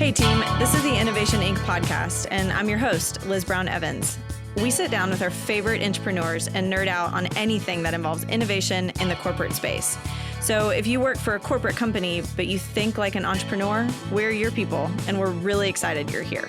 Hey team, this is the Innovation Inc. podcast, and I'm your host, Liz Brown Evans. We sit down with our favorite entrepreneurs and nerd out on anything that involves innovation in the corporate space. So if you work for a corporate company, but you think like an entrepreneur, we're your people, and we're really excited you're here.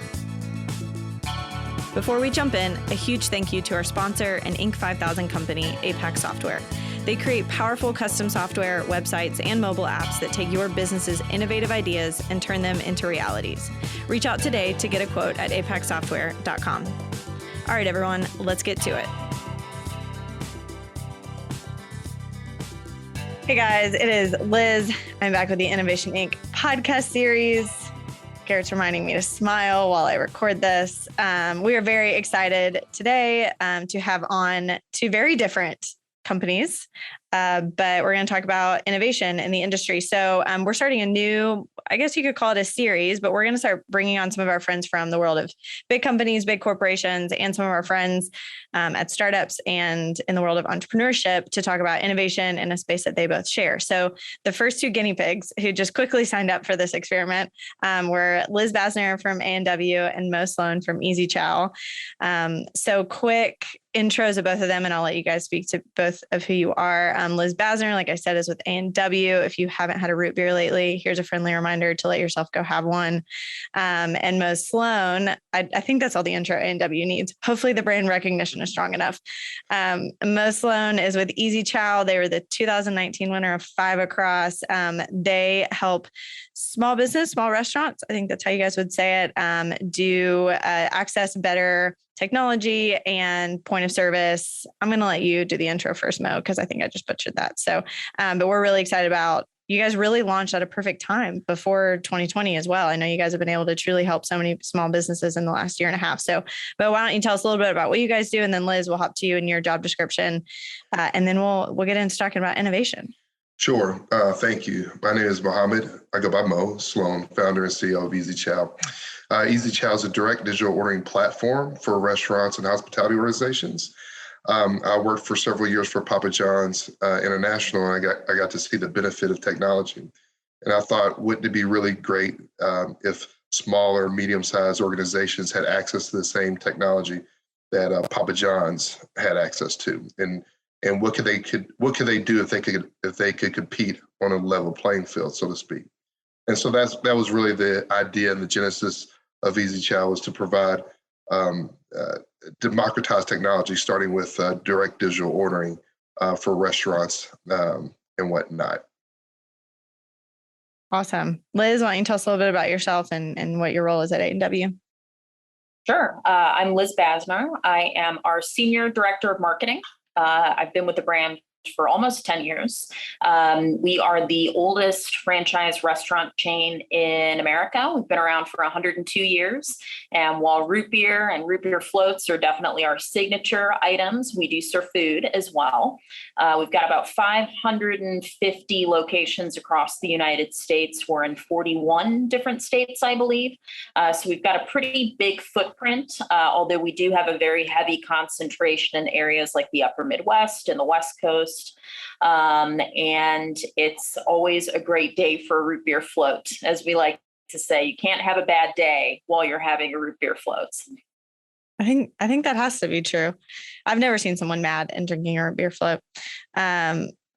Before we jump in, a huge thank you to our sponsor and Inc. 5000 company, Apex Software. They create powerful custom software, websites, and mobile apps that take your business's innovative ideas and turn them into realities. Reach out today to get a quote at apexsoftware.com. All right, everyone, let's get to it. Hey guys, it is Liz. I'm back with the Innovation Inc. podcast series. Garrett's reminding me to smile while I record this. We are very excited today to have on two very different companies, but we're going to talk about innovation in the industry. So we're starting a new, I guess you could call it a series, but we're going to start bringing on some of our friends from the world of big companies, big corporations, and some of our friends at startups and in the world of entrepreneurship to talk about innovation in a space that they both share. So the first two guinea pigs who just quickly signed up for this experiment were Liz Bazner from A&W and Mo Sloan from Chow. So quick intros of both of them, and I'll let you guys speak to both of who you are. Liz Bazner, like I said, is with A&W. If you haven't had a root beer lately, here's a friendly reminder to let yourself go have one. And Mo Sloan, I think that's all the intro A&W needs. Hopefully the brand recognition is strong enough. Mo Sloan is with Chow. They were the 2019 winner of 5 Across. They help small business, small restaurants, I think that's how you guys would say it, do access better technology and point of service. I'm going to let you do the intro first, Mo, because I think I just butchered that. So, but we're really excited about, you guys really launched at a perfect time before 2020 as well. I know you guys have been able to truly help so many small businesses in the last year and a half. So, but why don't you tell us a little bit about what you guys do? And then Liz, we'll hop to you in your job description. And then we'll get into talking about innovation. Sure. Thank you. My name is Mohammed. I go by Mo Sloan, founder and CEO of Chow. Chow is a direct digital ordering platform for restaurants and hospitality organizations. I worked for several years for Papa John's International, and I got to see the benefit of technology. And I thought, wouldn't it be really great if smaller, medium-sized organizations had access to the same technology that Papa John's had access to? And what could they do if they could compete on a level playing field, so to speak? And so that was really the idea and the genesis of Chow, was to provide democratized technology, starting with direct digital ordering for restaurants and whatnot. Awesome. Liz, why don't you tell us a little bit about yourself and what your role is at A&W? Sure. I'm Liz Bazner. I am our Senior Director of Marketing. I've been with the brand for almost 10 years. We are the oldest franchise restaurant chain in America. We've been around for 102 years. And while root beer and root beer floats are definitely our signature items, we do serve food as well. We've got about 550 locations across the United States. We're in 41 different states, I believe. So we've got a pretty big footprint, although we do have a very heavy concentration in areas like the upper Midwest and the West Coast. And it's always a great day for a root beer float. As we like to say, you can't have a bad day while you're having a root beer float. I think that has to be true. I've never seen someone mad and drinking a root beer float.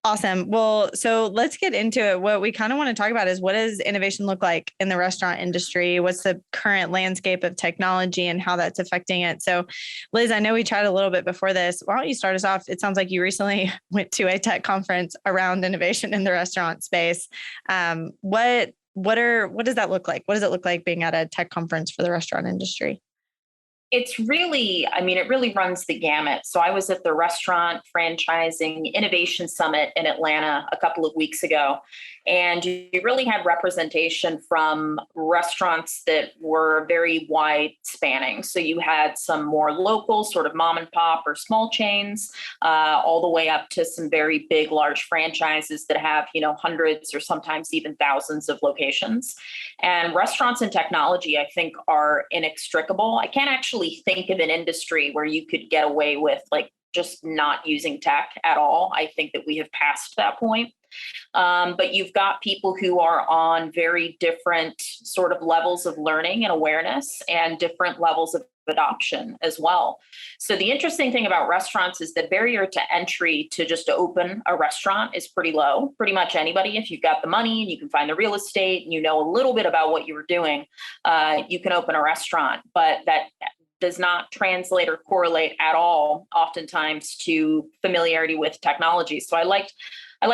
Awesome. Well, so let's get into it. What we kind of want to talk about is, what does innovation look like in the restaurant industry? What's the current landscape of technology and how that's affecting it? So Liz, I know we chatted a little bit before this. Why don't you start us off? It sounds like you recently went to a tech conference around innovation in the restaurant space. What does that look like? What does it look like being at a tech conference for the restaurant industry? It's really, it really runs the gamut. So I was at the Restaurant Franchising Innovation Summit in Atlanta a couple of weeks ago, and you really had representation from restaurants that were very wide spanning. So you had some more local, sort of mom and pop or small chains, all the way up to some very big, large franchises that have, hundreds or sometimes even thousands of locations. And restaurants and technology, I think, are inextricable. I can't actually think of an industry where you could get away with like just not using tech at all. I think that we have passed that point. But you've got people who are on very different sort of levels of learning and awareness and different levels of adoption as well. So the interesting thing about restaurants is the barrier to entry to just open a restaurant is pretty low. Pretty much anybody, if you've got the money and you can find the real estate and you know a little bit about what you were doing, you can open a restaurant. But that does not translate or correlate at all, oftentimes, to familiarity with technology. So I like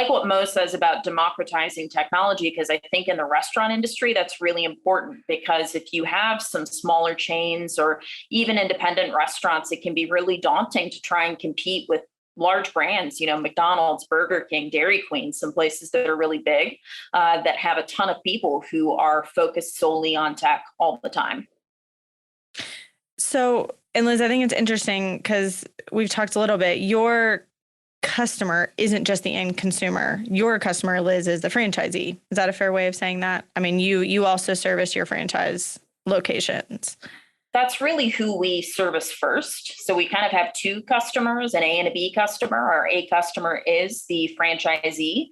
what Mo says about democratizing technology, because I think in the restaurant industry, that's really important, because if you have some smaller chains or even independent restaurants, it can be really daunting to try and compete with large brands, McDonald's, Burger King, Dairy Queen, some places that are really big, that have a ton of people who are focused solely on tech all the time. So, and Liz, I think it's interesting because we've talked a little bit. Your customer isn't just the end consumer. Your customer, Liz, is the franchisee. Is that a fair way of saying that? I mean, you also service your franchise locations. That's really who we service first. So we kind of have two customers, an A and a B customer. Our A customer is the franchisee.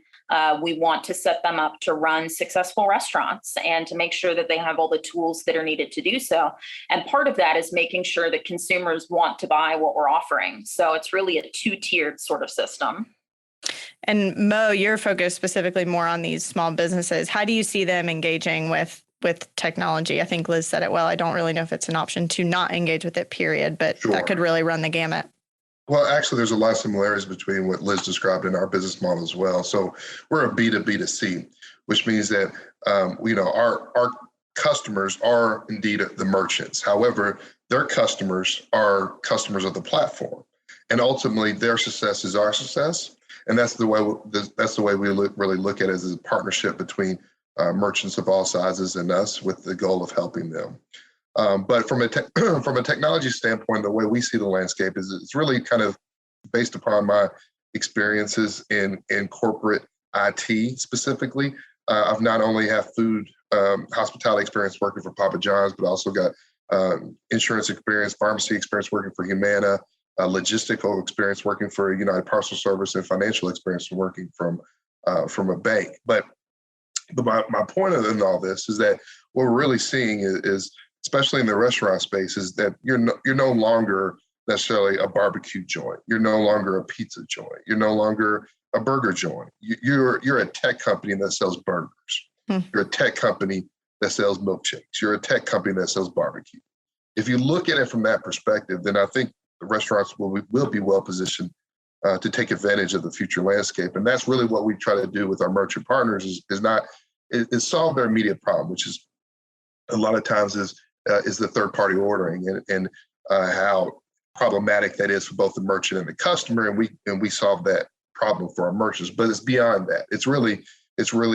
We want to set them up to run successful restaurants and to make sure that they have all the tools that are needed to do so. And part of that is making sure that consumers want to buy what we're offering. So it's really a two-tiered sort of system. And Mo, you're focused specifically more on these small businesses. How do you see them engaging with technology? I think Liz said it well. I don't really know if it's an option to not engage with it, period, but Sure. That could really run the gamut. Well, actually, there's a lot of similarities between what Liz described in our business model as well. So we're a B2B2C, which means that our customers are indeed the merchants. However, their customers are customers of the platform, and ultimately, their success is our success. And that's the way we really look at it, as a partnership between merchants of all sizes and us, with the goal of helping them. But from a technology standpoint, the way we see the landscape is it's really kind of based upon my experiences in corporate IT specifically. I've not only have food hospitality experience working for Papa John's, but also got insurance experience, pharmacy experience working for Humana, logistical experience working for United Parcel Service, and financial experience working from a bank. But my point in all this is that what we're really seeing is especially in the restaurant space, is that you're no longer necessarily a barbecue joint. You're no longer a pizza joint. You're no longer a burger joint. You're a tech company that sells burgers. You're a tech company that sells milkshakes. You're a tech company that sells barbecue. If you look at it from that perspective, then I think the restaurants will be well positioned to take advantage of the future landscape. And that's really what we try to do with our merchant partners is solve their immediate problem, which is a lot of times is the third-party ordering and how problematic that is for both the merchant and the customer, and we solve that problem for our merchants. But it's beyond that. It's really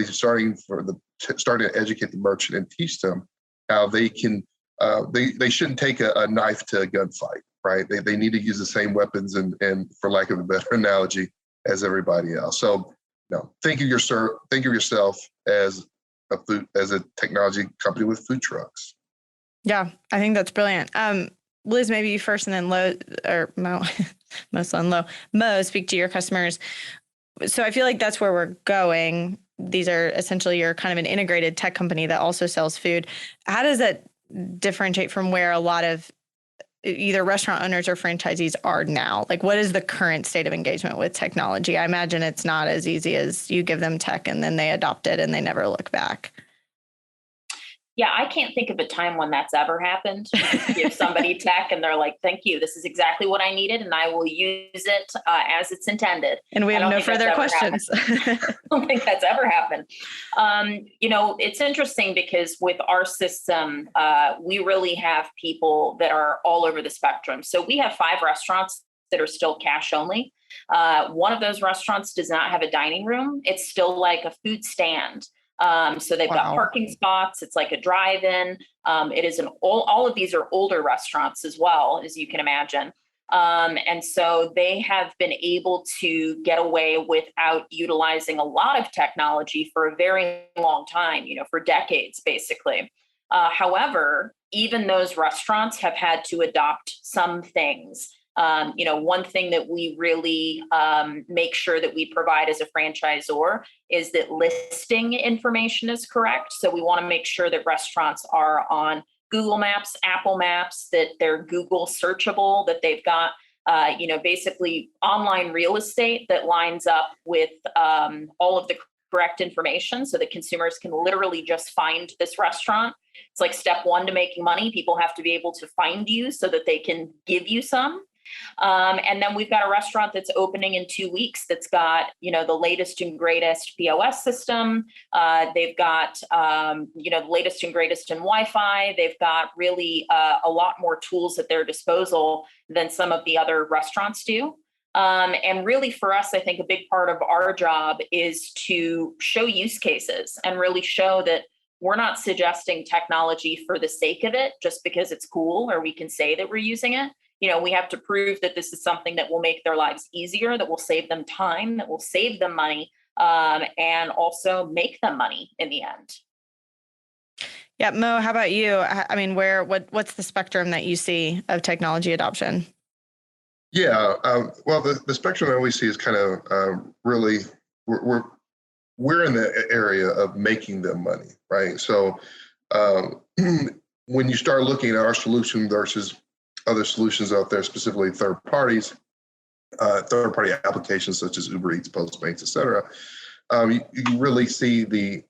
starting to educate the merchant and teach them how they can they shouldn't take a knife to a gunfight, right? They need to use the same weapons and for lack of a better analogy, as everybody else. So think of yourself as a technology company with food trucks. Yeah, I think that's brilliant. Liz, maybe you first, and then Mo, speak to your customers. So I feel like that's where we're going. These are essentially, you're kind of an integrated tech company that also sells food. How does that differentiate from where a lot of either restaurant owners or franchisees are now? Like, what is the current state of engagement with technology? I imagine it's not as easy as you give them tech and then they adopt it and they never look back. Yeah, I can't think of a time when that's ever happened. You give somebody tech and they're like, thank you, this is exactly what I needed and I will use it as it's intended. And we have no further questions. I don't think that's ever happened. It's interesting because with our system, we really have people that are all over the spectrum. So we have 5 restaurants that are still cash only. One of those restaurants does not have a dining room. It's still like a food stand. So they've got parking spots. It's like a drive-in. It is all of these are older restaurants as well, as you can imagine. And so they have been able to get away without utilizing a lot of technology for a very long time, for decades, basically. However, even those restaurants have had to adopt some things. One thing that we really make sure that we provide as a franchisor is that listing information is correct. So we want to make sure that restaurants are on Google Maps, Apple Maps, that they're Google searchable, that they've got basically online real estate that lines up with all of the correct information so that consumers can literally just find this restaurant. It's like step one to making money. People have to be able to find you so that they can give you some. And then we've got a restaurant that's opening in 2 weeks that's got, the latest and greatest POS system. They've got, the latest and greatest in Wi-Fi. They've got really a lot more tools at their disposal than some of the other restaurants do. And really for us, I think a big part of our job is to show use cases and really show that we're not suggesting technology for the sake of it, just because it's cool or we can say that we're using it. We have to prove that this is something that will make their lives easier, that will save them time, that will save them money, and also make them money in the end. Yeah, Mo, how about you? I mean, what's the spectrum that you see of technology adoption? Yeah, well, the spectrum that we see is kind of really we're in the area of making them money, right? So when you start looking at our solution versus other solutions out there, specifically third-party applications such as Uber Eats, Postmates, et cetera, you really see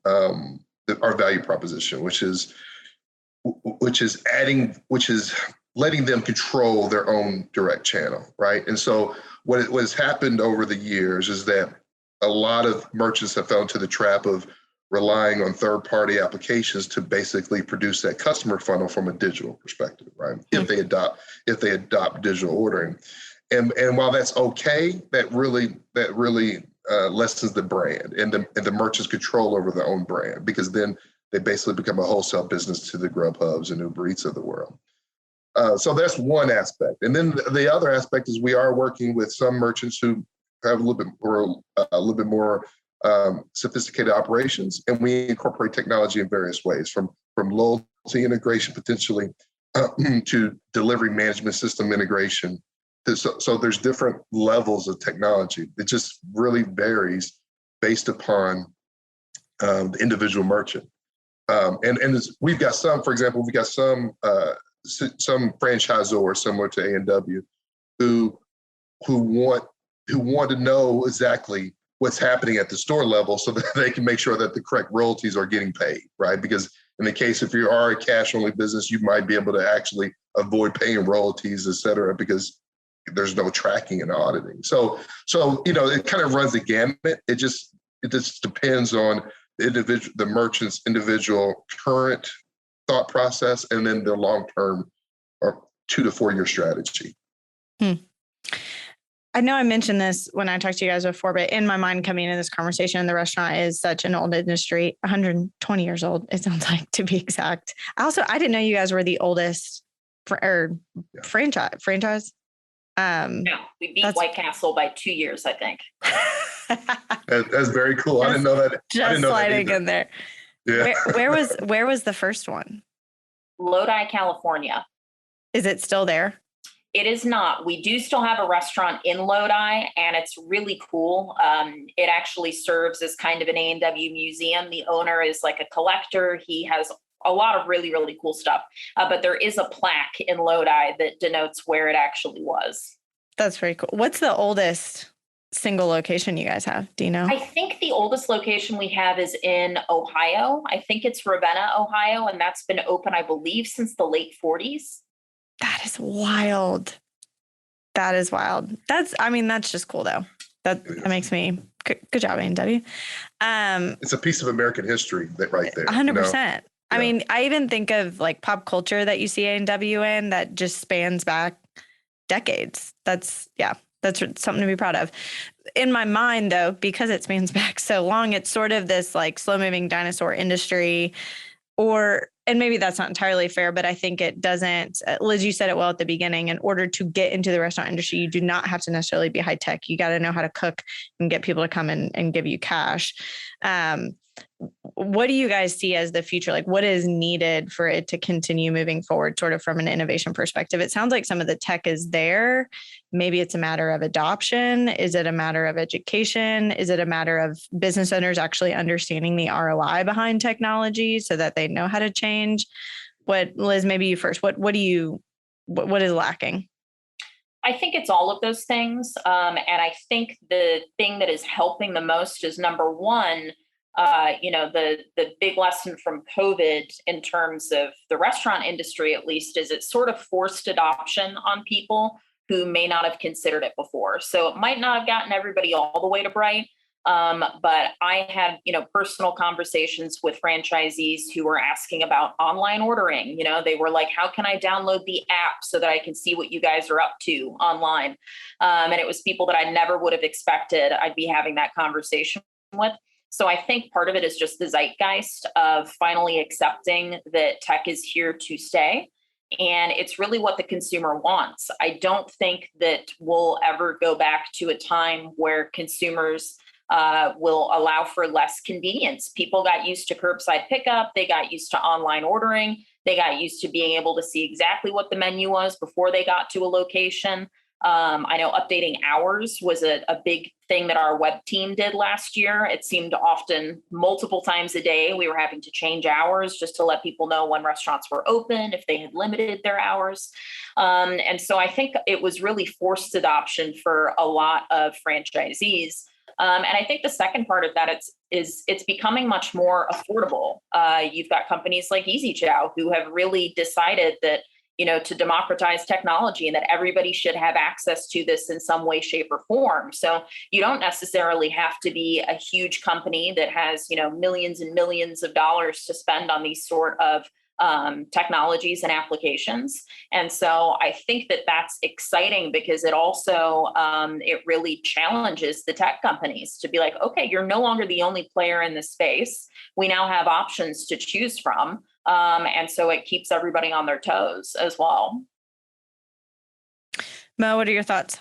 our value proposition, which is letting them control their own direct channel, right? And so what has happened over the years is that a lot of merchants have fell into the trap of relying on third-party applications to basically produce that customer funnel from a digital perspective, right? If they adopt digital ordering, and while that's okay, that really lessens the brand and the merchant's control over their own brand, because then they basically become a wholesale business to the Grubhubs and Uber Eats of the world. So that's one aspect, and then the other aspect is we are working with some merchants who have a little bit more sophisticated operations, and we incorporate technology in various ways, from loyalty integration potentially to delivery management system integration. So there's different levels of technology. It just really varies based upon the individual merchant. And we've got some, for example, some franchisors similar to A&W who want to know exactly what's happening at the store level so that they can make sure that the correct royalties are getting paid, right? Because in the case, if you are a cash-only business, you might be able to actually avoid paying royalties, et cetera, because there's no tracking and auditing. So it kind of runs the gamut. It just depends on the merchant's individual current thought process and then their long-term or 2 to 4 year strategy. I know I mentioned this when I talked to you guys before, but in my mind coming into this conversation, the restaurant is such an old industry, 120 years old, it sounds like, to be exact. I didn't know you guys were the oldest franchise. No, we beat White Castle by 2 years, I think. That's very cool. I didn't know that. Just sliding in there. Yeah. Where was the first one? Lodi, California. Is it still there? It is not. We do still have a restaurant in Lodi, and it's really cool. It actually serves as kind of an A&W museum. The owner is like a collector. He has a lot of really, really cool stuff. But there is a plaque in Lodi that denotes where it actually was. That's very cool. What's the oldest single location you guys have? Do you know? I think the oldest location we have is in Ohio. I think it's Ravenna, Ohio, and that's been open, I believe, since the late 40s. That is wild. That is wild. That's just cool though. That makes me good job, A&W. It's a piece of American history that right there. 100%. Yeah. I mean, I even think of like pop culture that you see A&W in that just spans back decades. That's something to be proud of. In my mind though, because it spans back so long, it's sort of this like slow moving dinosaur industry, and maybe that's not entirely fair, but I think it doesn't. Liz, you said it well at the beginning. In order to get into the restaurant industry, you do not have to necessarily be high tech. You got to know how to cook and get people to come and give you cash. what do you guys see as the future? Like, what is needed for it to continue moving forward, sort of from an innovation perspective? It sounds like some of the tech is there. Maybe it's a matter of adoption. Is it a matter of education? Is it a matter of business owners actually understanding the ROI behind technology so that they know how to change? Liz, maybe you first. What is lacking? I think it's all of those things. And I think the thing that is helping the most is, number one, the big lesson from COVID in terms of the restaurant industry, at least, is it sort of forced adoption on people who may not have considered it before. So it might not have gotten everybody all the way to Bright. But I had, personal conversations with franchisees who were asking about online ordering. They were like, how can I download the app so that I can see what you guys are up to online? And it was people that I never would have expected I'd be having that conversation with. So I think part of it is just the zeitgeist of finally accepting that tech is here to stay. And it's really what the consumer wants. I don't think that we'll ever go back to a time where consumers will allow for less convenience. People got used to curbside pickup. They got used to online ordering. They got used to being able to see exactly what the menu was before they got to a location. I know updating hours was a big thing that our web team did last year. It seemed often multiple times a day we were having to change hours just to let people know when restaurants were open, if they had limited their hours. And so I think it was really forced adoption for a lot of franchisees. And I think the second part of that it's becoming much more affordable. You've got companies like Chow who have really decided that, to democratize technology and that everybody should have access to this in some way, shape, or form. So you don't necessarily have to be a huge company that has, millions and millions of dollars to spend on these sort of technologies and applications. And so I think that that's exciting because it also, it really challenges the tech companies to be like, okay, you're no longer the only player in this space. We now have options to choose from. And so it keeps everybody on their toes as well. Mo, what are your thoughts?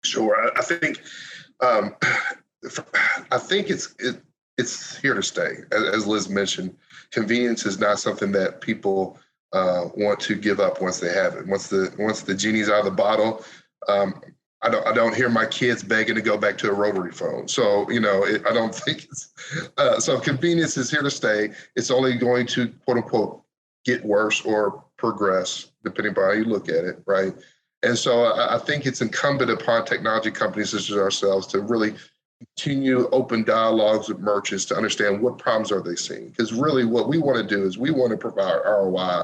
Sure. I think it's here to stay. As Liz mentioned, convenience is not something that people want to give up once they have it. Once the genie's out of the bottle, I don't hear my kids begging to go back to a rotary phone. So I don't think it's so. Convenience is here to stay. It's only going to quote unquote get worse or progress depending on how you look at it, right? And so I think it's incumbent upon technology companies such as ourselves to really continue open dialogues with merchants to understand what problems are they seeing. Because really what we want to do is we want to provide ROI.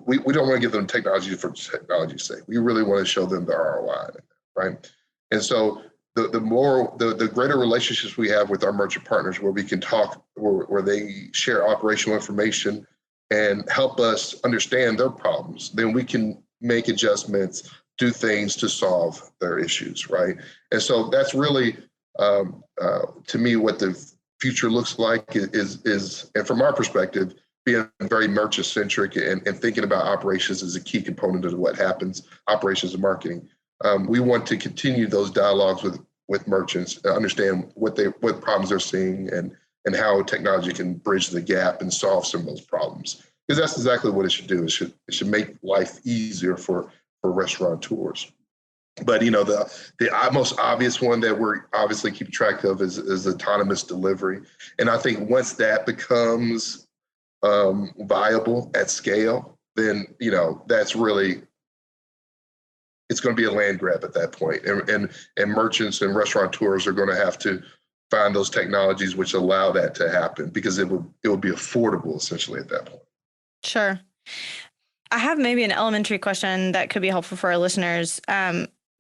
We don't want to give them technology for technology's sake. We really want to show them the ROI, right? And so the greater relationships we have with our merchant partners where we can talk, where they share operational information and help us understand their problems, then we can make adjustments, do things to solve their issues, right? And so that's really, to me, what the future looks like is, and from our perspective, being very merchant-centric and thinking about operations as a key component of what happens, operations and marketing. We want to continue those dialogues with merchants to understand what problems they're seeing and how technology can bridge the gap and solve some of those problems. Because that's exactly what it should do. It should make life easier for restaurateurs. But the most obvious one that we're obviously keeping track of is autonomous delivery. And I think once that becomes viable at scale, then that's really, it's going to be a land grab at that point. And merchants and restaurateurs are going to have to find those technologies which allow that to happen because it will be affordable essentially at that point. Sure. I have maybe an elementary question that could be helpful for our listeners.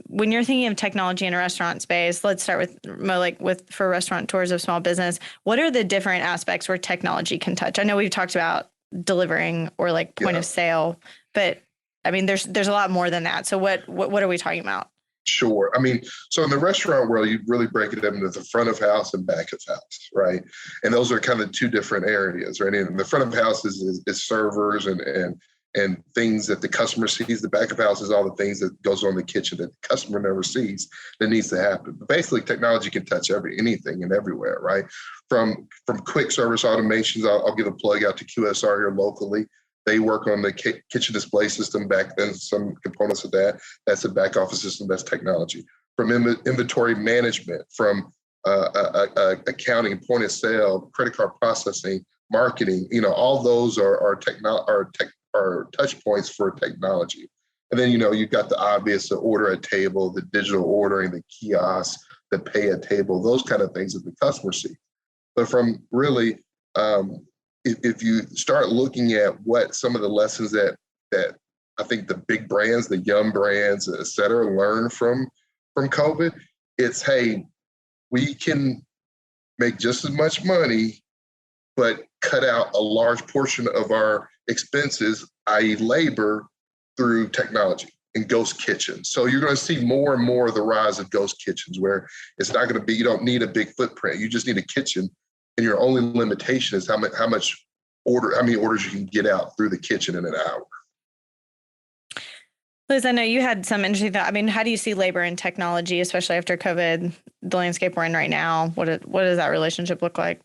When you're thinking of technology in a restaurant space, let's start with for restaurateurs of small business. What are the different aspects where technology can touch? I know we've talked about delivering or point of sale, but I mean, there's a lot more than that. So what are we talking about? Sure. I mean, so in the restaurant world, you really break it into the front of house and back of house, right? And those are kind of two different areas, right? And the front of house is servers and and things that the customer sees. The back of house is all the things that goes on in the kitchen that the customer never sees that needs to happen. But basically, technology can touch anything and everywhere, right? From quick service automations, I'll give a plug out to QSR here locally. They work on the kitchen display system back then, some components of that. That's a back office system, that's technology. From inventory management, from accounting, point of sale, credit card processing, marketing, all those are touch points for technology. And then, you've got the obvious, the order at table, the digital ordering, the kiosks, the pay at table, those kind of things that the customer sees. But from really, if you start looking at what some of the lessons that I think the big brands, the Yum brands, et cetera, learn from COVID, it's, hey, we can make just as much money, but cut out a large portion of our expenses, i.e. labor, through technology and ghost kitchens. So you're going to see more and more of the rise of ghost kitchens, where it's not going to be, you don't need a big footprint. You just need a kitchen, and your only limitation is how many orders you can get out through the kitchen in an hour. Liz, I know you had some interesting thought. I mean, how do you see labor and technology, especially after COVID, the landscape we're in right now? What does that relationship look like?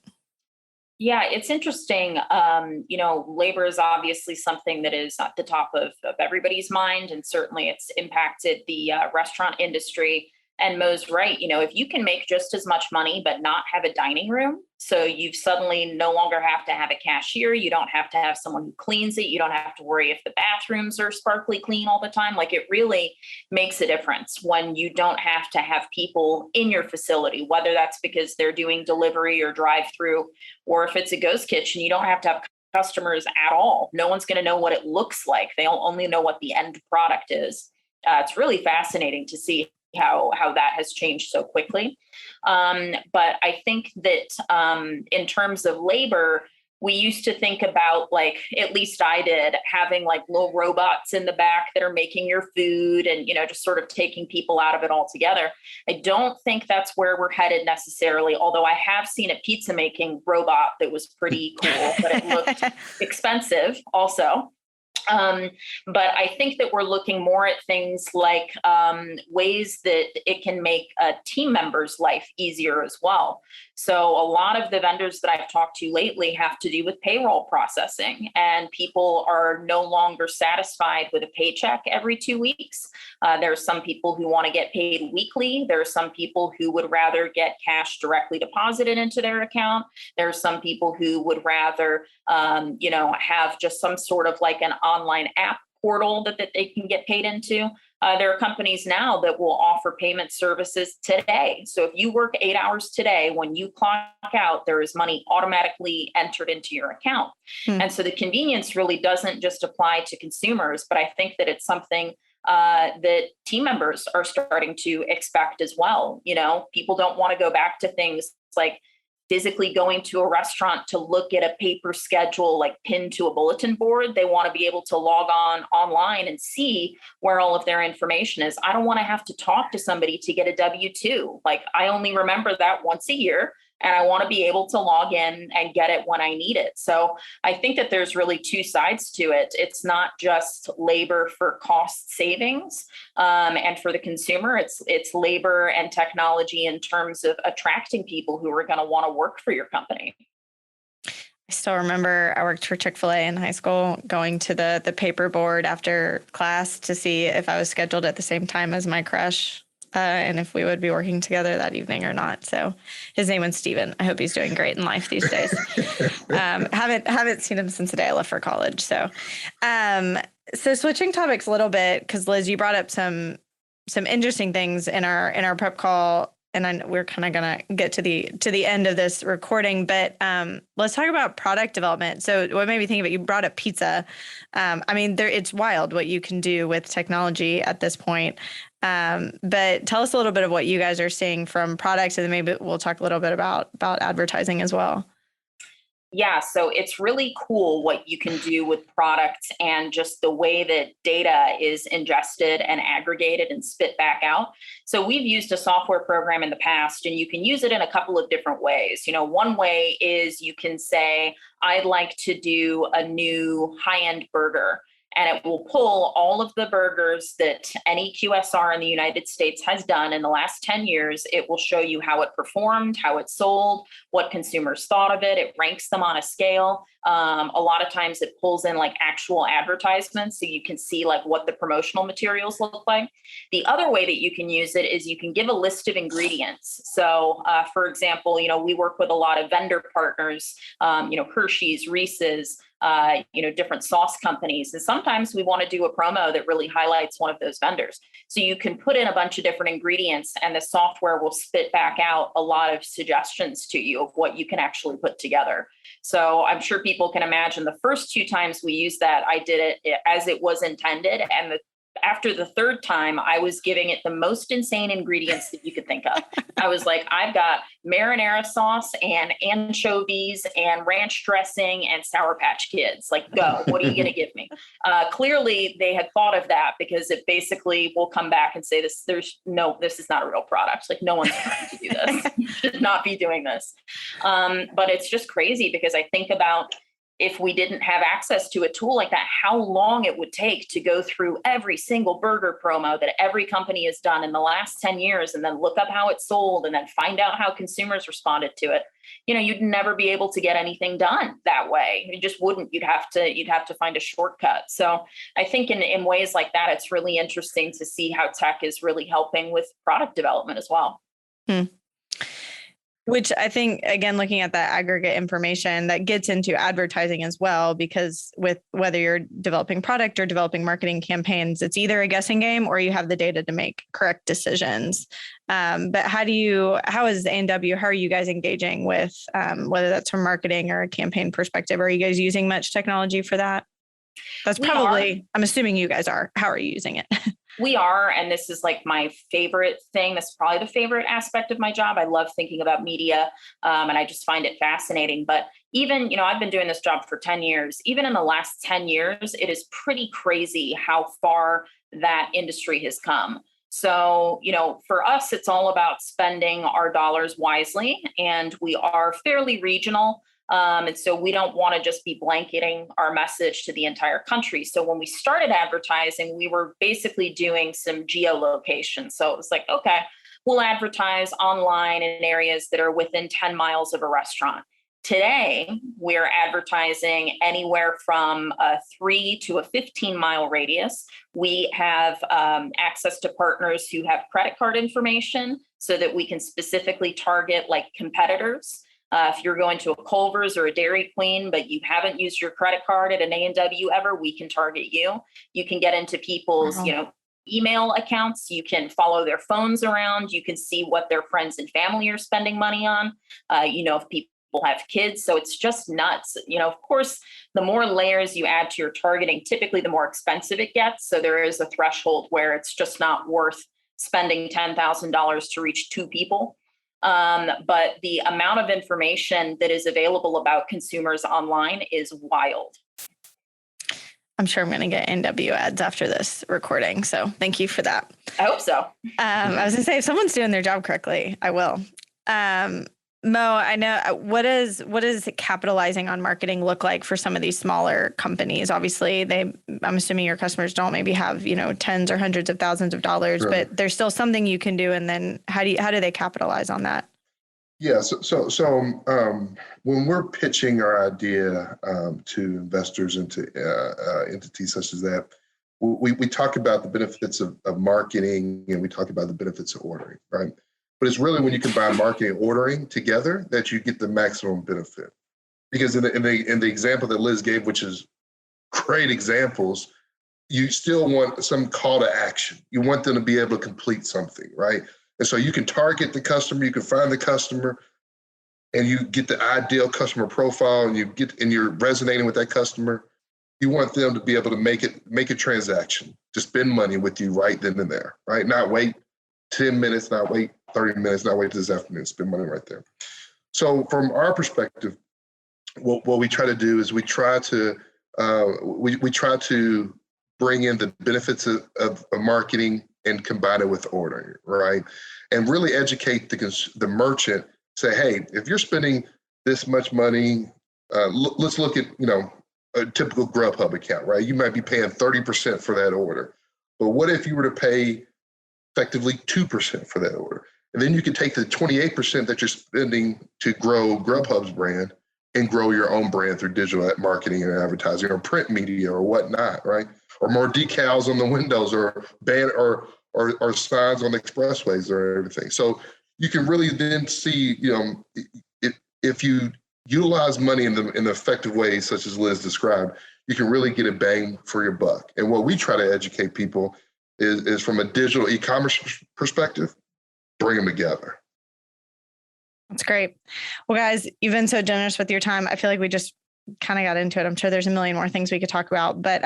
Yeah, it's interesting. Labor is obviously something that is at the top of everybody's mind, and certainly it's impacted the restaurant industry. And Mo's right. If you can make just as much money but not have a dining room, so you suddenly no longer have to have a cashier, you don't have to have someone who cleans it, you don't have to worry if the bathrooms are sparkly clean all the time. Like, it really makes a difference when you don't have to have people in your facility, whether that's because they're doing delivery or drive-through, or if it's a ghost kitchen, you don't have to have customers at all. No one's going to know what it looks like. They'll only know what the end product is. It's really fascinating to see how that has changed so quickly. But I think that in terms of labor, we used to think about, like, at least I did, having like little robots in the back that are making your food and, just sort of taking people out of it altogether. I don't think that's where we're headed necessarily, although I have seen a pizza making robot that was pretty cool, but it looked expensive also. But I think that we're looking more at things like ways that it can make a team member's life easier as well. So a lot of the vendors that I've talked to lately have to do with payroll processing, and people are no longer satisfied with a paycheck every 2 weeks. There are some people who want to get paid weekly. There are some people who would rather get cash directly deposited into their account. There are some people who would rather, have just some sort of like an online app portal that they can get paid into. There are companies now that will offer payment services today. So if you work 8 hours today, when you clock out, there is money automatically entered into your account. And so the convenience really doesn't just apply to consumers, but I think that it's something that team members are starting to expect as well. People don't want to go back to things like physically going to a restaurant to look at a paper schedule, like pinned to a bulletin board. They want to be able to log on online and see where all of their information is. I don't want to have to talk to somebody to get a W-2. Like, I only remember that once a year, and I want to be able to log in and get it when I need it. So I think that there's really two sides to it. It's not just labor for cost savings and for the consumer. It's labor and technology in terms of attracting people who are going to want to work for your company. I still remember I worked for Chick-fil-A in high school, going to the paper board after class to see if I was scheduled at the same time as my crush. And if we would be working together that evening or not. So his name was Steven. I hope he's doing great in life these days. Haven't seen him since the day I left for college. So switching topics a little bit, because Liz, you brought up some interesting things in our prep call, and we're kind of gonna get to the end of this recording, but let's talk about product development. So what made me think of it, you brought up pizza. It's wild what you can do with technology at this point. But tell us a little bit of what you guys are seeing from products, and then maybe we'll talk a little bit about advertising as well. Yeah, so it's really cool what you can do with products and just the way that data is ingested and aggregated and spit back out. So we've used a software program in the past, and you can use it in a couple of different ways. One way is you can say, I'd like to do a new high-end burger. and it will pull all of the burgers that any QSR in the United States has done in the last 10 years. It will show you how it performed, how it sold, what consumers thought of it. It ranks them on a scale. A lot of times it pulls in like actual advertisements, so you can see like what the promotional materials look like. The other way that you can use it is you can give a list of ingredients. So for example, we work with a lot of vendor partners, Hershey's, Reese's, different sauce companies. And sometimes we want to do a promo that really highlights one of those vendors. So you can put in a bunch of different ingredients and the software will spit back out a lot of suggestions to you of what you can actually put together. So I'm sure people can imagine the first 2 times we used that, I did it as it was intended. And after the third time, I was giving it the most insane ingredients that you could think of. I was like, I've got marinara sauce and anchovies and ranch dressing and Sour Patch Kids. Like, go. What are you going to give me? Clearly, they had thought of that because it basically will come back and say, this is not a real product. Like, no one's trying to do this. You should not be doing this. But it's just crazy because I think about, if we didn't have access to a tool like that, how long it would take to go through every single burger promo that every company has done in the last 10 years and then look up how it sold and then find out how consumers responded to it. You'd never be able to get anything done that way. You just wouldn't. You'd have to find a shortcut. So I think in ways like that, it's really interesting to see how tech is really helping with product development as well. Which I think, again, looking at that aggregate information, that gets into advertising as well, because with whether you're developing product or developing marketing campaigns, it's either a guessing game or you have the data to make correct decisions. But how is A&W, how are you guys engaging with, whether that's from marketing or a campaign perspective? Are you guys using much technology for that? That's probably, I'm assuming you guys are. How are you using it? We are, and this is like my favorite thing. This is probably the favorite aspect of my job. I love thinking about media, and I just find it fascinating. But even, I've been doing this job for 10 years. Even in the last 10 years, it is pretty crazy how far that industry has come. So, for us, it's all about spending our dollars wisely, and we are fairly regional. And so we don't want to just be blanketing our message to the entire country. So when we started advertising, we were basically doing some geolocation. So it was like, okay, we'll advertise online in areas that are within 10 miles of a restaurant. Today, we're advertising anywhere from a 3 to a 15-mile radius. We have access to partners who have credit card information so that we can specifically target like competitors. If you're going to a Culver's or a Dairy Queen, but you haven't used your credit card at an A&W ever, we can target you. You can get into people's, email accounts. You can follow their phones around. You can see what their friends and family are spending money on. If people have kids. So it's just nuts. Of course, the more layers you add to your targeting, typically the more expensive it gets. So there is a threshold where it's just not worth spending $10,000 to reach 2 people. But the amount of information that is available about consumers online is wild. I'm sure I'm going to get A&W ads after this recording. So thank you for that. I hope so. I was going to say, if someone's doing their job correctly, I will. Mo, I know what is capitalizing on marketing look like for some of these smaller companies? Obviously, I'm assuming your customers don't maybe have, tens or hundreds of thousands of dollars, right, but there's still something you can do. And then how do they capitalize on that? Yeah. So when we're pitching our idea to investors and to entities such as that, we talk about the benefits of marketing, and we talk about the benefits of ordering, right? But it's really when you combine marketing and ordering together that you get the maximum benefit. Because in the example that Liz gave, which is great examples, you still want some call to action. You want them to be able to complete something, right? And so you can target the customer, you can find the customer, and you get the ideal customer profile, and you're resonating with that customer. You want them to be able to make a transaction, to spend money with you right then and there, right? Not wait 10 minutes, not wait 30 minutes, not wait till this afternoon, spend money right there. So from our perspective, what we try to do is we try to bring in the benefits of marketing and combine it with ordering, right? And really educate the merchant, say, hey, if you're spending this much money, let's look at, a typical Grubhub account, right? You might be paying 30% for that order. But what if you were to pay effectively 2% for that order? And then you could take the 28% that you're spending to grow Grubhub's brand and grow your own brand through digital marketing and advertising or print media or whatnot, right? Or more decals on the windows or or signs on the expressways or everything. So you can really then see, if you utilize money in the effective ways such as Liz described, you can really get a bang for your buck. And what we try to educate people is from a digital e-commerce perspective, bring them together. That's great. Well, guys, you've been so generous with your time. I feel like we just kind of got into it. I'm sure there's a million more things we could talk about, but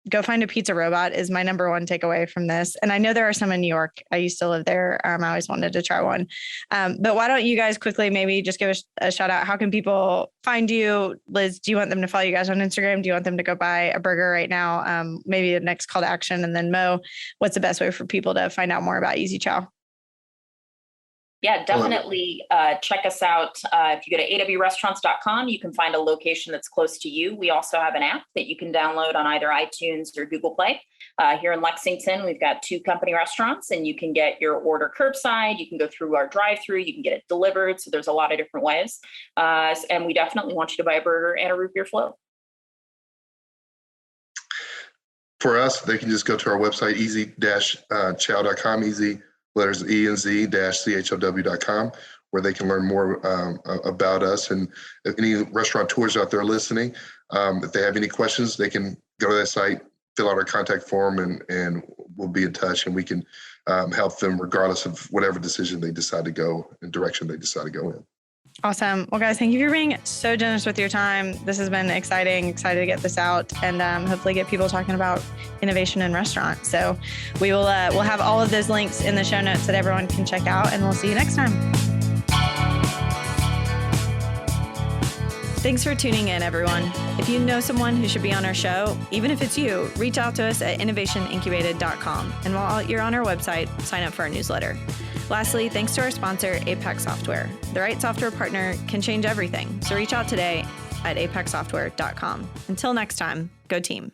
go find a pizza robot is my number one takeaway from this. And I know there are some in New York. I used to live there. I always wanted to try one. But why don't you guys quickly maybe just give a shout out? How can people find you? Liz, do you want them to follow you guys on Instagram? Do you want them to go buy a burger right now? Maybe the next call to action. And then Mo, what's the best way for people to find out more about Easy Chow? Yeah, definitely check us out. If you go to awrestaurants.com, you can find a location that's close to you. We also have an app that you can download on either iTunes or Google Play. Here in Lexington, we've got 2 company restaurants, and you can get your order curbside. You can go through our drive-through. You can get it delivered. So there's a lot of different ways. And we definitely want you to buy a burger and a root beer float. For us, they can just go to our website, easy-chow.com, easy letters ENZ-CHOW.com, where they can learn more about us. And if any restaurateurs out there listening, if they have any questions, they can go to that site, fill out our contact form, and we'll be in touch, and we can help them regardless of whatever decision they decide to go and direction they decide to go in. Awesome. Well, guys, thank you for being so generous with your time. This has been exciting. Excited to get this out and hopefully get people talking about innovation in restaurants. So we'll have all of those links in the show notes that everyone can check out, and we'll see you next time. Thanks for tuning in, everyone. If you know someone who should be on our show, even if it's you, reach out to us at innovationincubated.com. And while you're on our website, sign up for our newsletter. Lastly, thanks to our sponsor, Apex Software. The right software partner can change everything. So reach out today at apexsoftware.com. Until next time, go team.